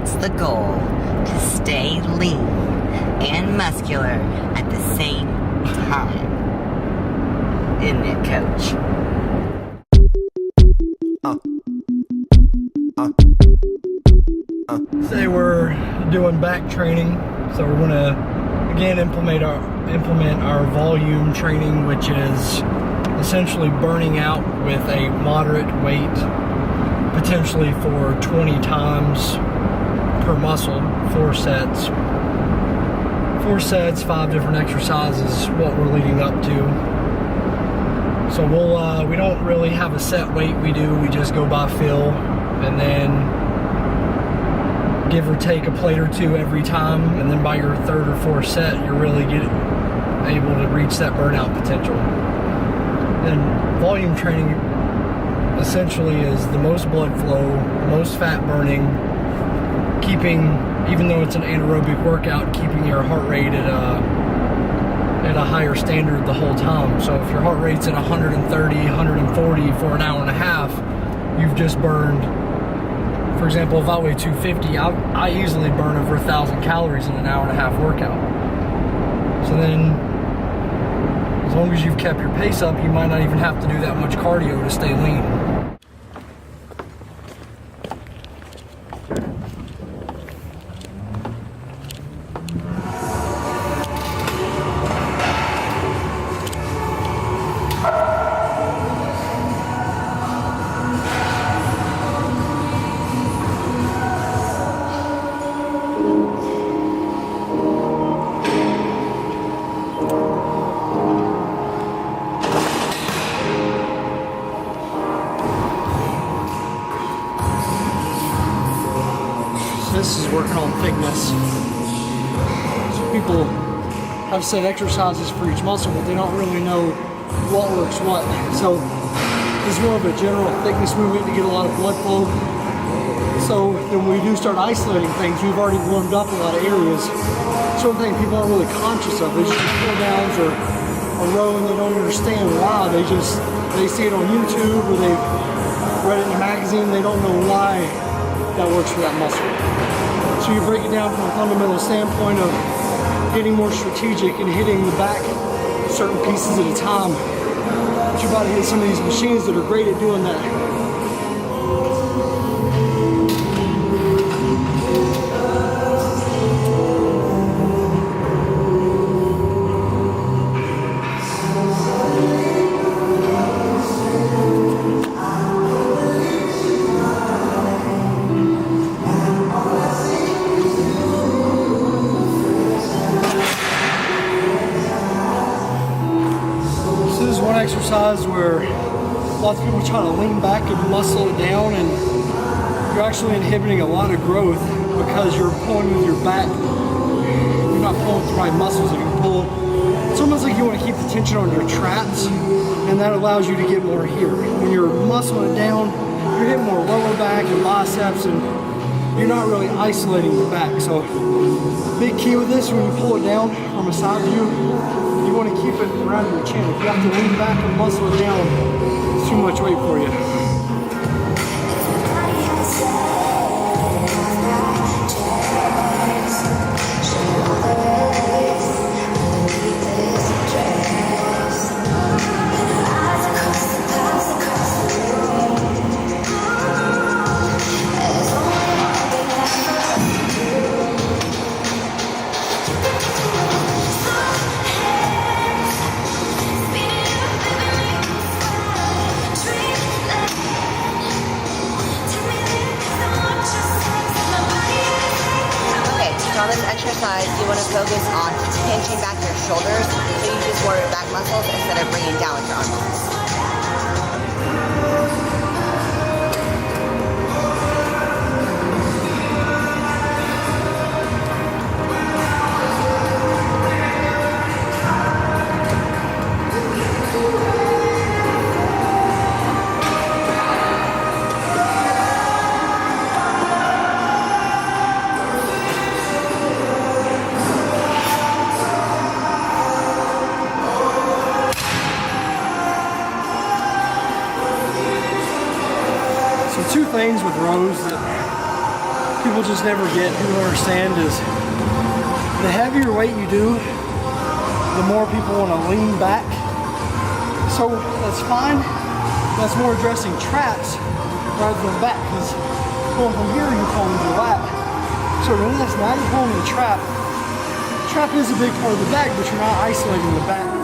What's the goal? To stay lean and muscular at the same time. Isn't it, Coach? Today we're doing back training, so we're going to again implement our volume training, which is essentially burning out with a moderate weight, potentially for 20 times per muscle, 4 sets. 4 sets, 5 different exercises, what we're leading up to. So we don't really have a set weight we just go by feel, and then give or take a plate or two every time, and then by your 3rd or 4th set, you're really able to reach that burnout potential. And volume training essentially is the most blood flow, most fat burning, keeping, even though it's an anaerobic workout, keeping your heart rate at a higher standard the whole time. So if your heart rate's at 130, 140 for an hour and a half, you've just burned, for example, if I weigh 250, I easily burn over 1,000 calories in an hour and a half workout. So then, as long as you've kept your pace up, you might not even have to do that much cardio to stay lean. This is working on thickness. So people have set exercises for each muscle, but they don't really know what works what. So this is more of a general thickness movement to get a lot of blood flow. So when we do start isolating things, we've already warmed up a lot of areas. Certain things people aren't really conscious of. They just do pull downs or a row and they don't understand why. They see it on YouTube or they've read it in a magazine. They don't know why that works for that muscle. So you break it down from a fundamental standpoint of getting more strategic and hitting the back certain pieces at a time. But your body has some of these machines that are great at doing that. Exercise where lots of people try to lean back and muscle it down, and you're actually inhibiting a lot of growth because you're pulling with your back. You're not pulling with the right muscles. If you pull, it's almost like you want to keep the tension on your traps, and that allows you to get more here. When you're muscling it down, you're hitting more lower back and biceps, and you're not really isolating the back. So big key with this, when you pull it down from a side view, you want to keep it around your chin. If you have to lean back and muscle it down, it's too much weight for you. On this exercise, you want to focus on pinching back your shoulders so you use more of your back muscles instead of bringing down with your arm muscles. Two things with rows that people just never get, people understand, is the heavier weight you do, the more people want to lean back. So that's fine. That's more addressing traps rather than back, because going from here you're pulling your lat. So in this, now you're pulling the trap. Trap is a big part of the back, but you're not isolating the back.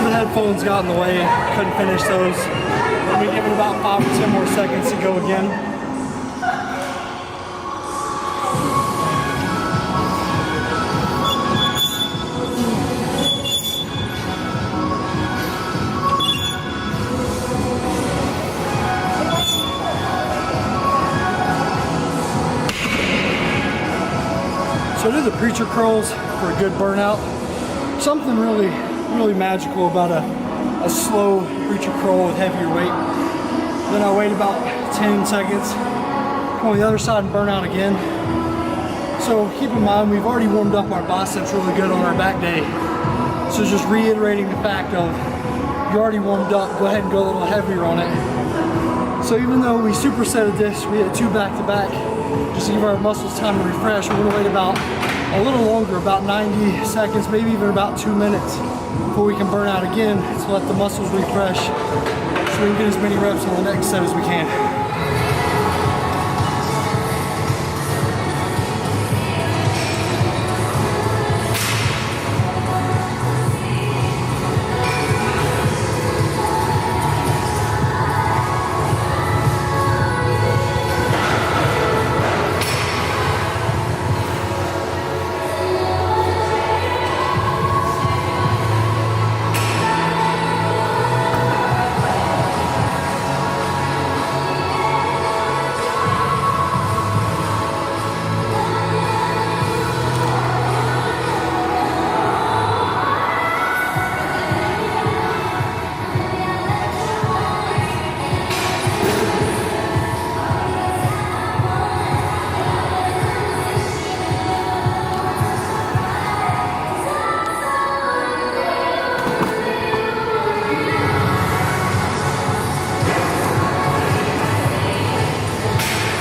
Headphones got in the way, couldn't finish those. Let me give it about 5 or 10 more seconds to go again. So I do the preacher curls for a good burnout. Something really magical about a slow preacher curl with heavier weight. Then I wait about 10 seconds, come on the other side and burn out again. So keep in mind, we've already warmed up our biceps really good on our back day. So just reiterating the fact of, you already warmed up, go ahead and go a little heavier on it. So even though we supersetted this, we had 2 back-to-back, just to give our muscles time to refresh, we're gonna wait about a little longer, about 90 seconds, maybe even about 2 minutes. Before we can burn out again, to let the muscles refresh so we can get as many reps on the next set as we can.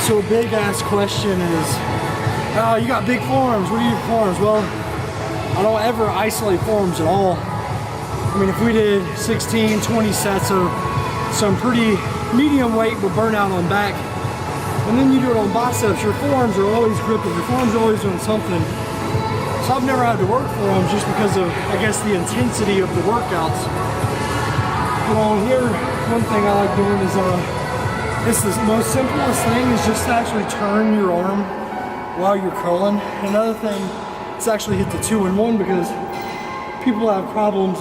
So a big ass question is, oh, you got big forearms, what do you do for forearms? Well, I don't ever isolate forearms at all. I mean, if we did 16, 20 sets of some pretty medium weight with burnout on back, and then you do it on biceps, your forearms are always gripping, your forearms are always doing something. So I've never had to work forearms just because of, I guess, the intensity of the workouts. You know, here, one thing I like doing is, it's the most simplest thing is just to actually turn your arm while you're curling. Another thing is actually hit the 2-in-1 because people have problems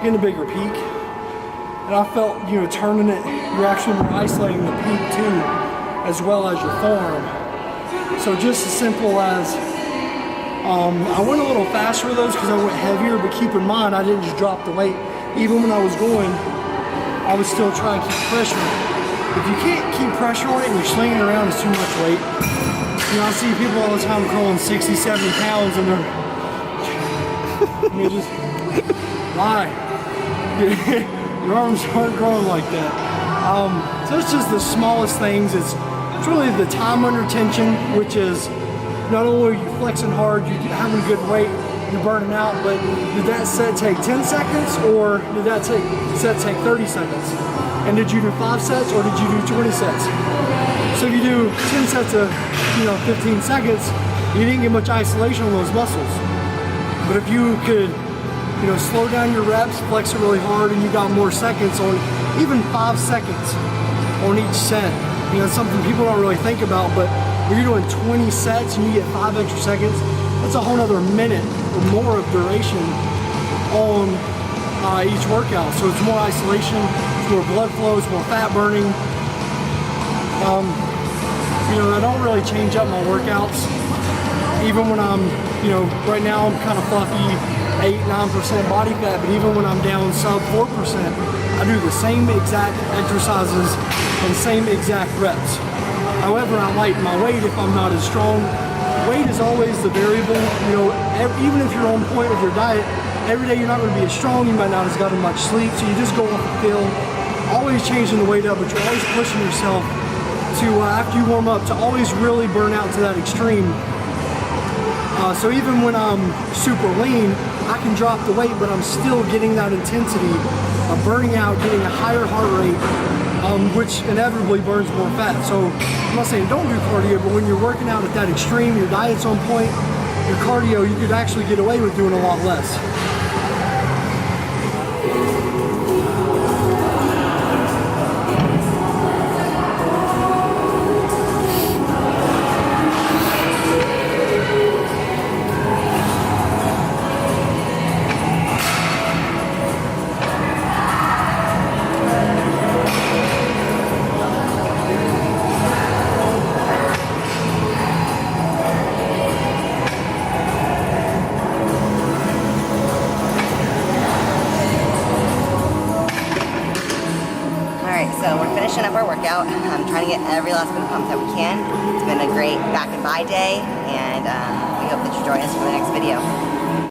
getting a bigger peak. And I felt, you know, turning it, you're actually more isolating the peak too, as well as your forearm. So just as simple as, I went a little faster with those because I went heavier, but keep in mind, I didn't just drop the weight. Even when I was going, I was still trying to keep pressure. If you can't keep pressure on it and you're slinging it around, it's too much weight. You know, I see people all the time curling 60, 70 pounds and they're, I mean, just, why? Your arms aren't growing like that. So it's just the smallest things. It's really the time under tension, which is not only are you flexing hard, you're having good weight, you're burning out, but did that set take 10 seconds or did that set take 30 seconds? And did you do 5 sets or did you do 20 sets? So if you do 10 sets of, 15 seconds, you didn't get much isolation on those muscles. But if you could you know, slow down your reps, flex it really hard, and you got more seconds on, even 5 seconds on each set. You know, it's something people don't really think about, but when you're doing 20 sets and you get 5 extra seconds, that's a whole other minute or more of duration on each workout. So it's more isolation, it's more blood flow, it's more fat burning. You know, I don't really change up my workouts. Even when I'm, you know, right now I'm kind of fluffy, 8-9% body fat, but even when I'm down sub 4%, I do the same exact exercises and same exact reps. However, I lighten my weight if I'm not as strong. Weight is always the variable. You know, even if you're on point with your diet, every day you're not going to be as strong, you might not have gotten much sleep, so you just go off the feel. Always changing the weight up, but you're always pushing yourself to, after you warm up, to always really burn out to that extreme. So even when I'm super lean, I can drop the weight, but I'm still getting that intensity of burning out, getting a higher heart rate, which inevitably burns more fat. So I'm not saying don't do cardio, but when you're working out at that extreme, your diet's on point, your cardio, you could actually get away with doing a lot less. So we're finishing up our workout. I'm trying to get every last bit of pump that we can. It's been a great back and by day, and we hope that you join us for the next video.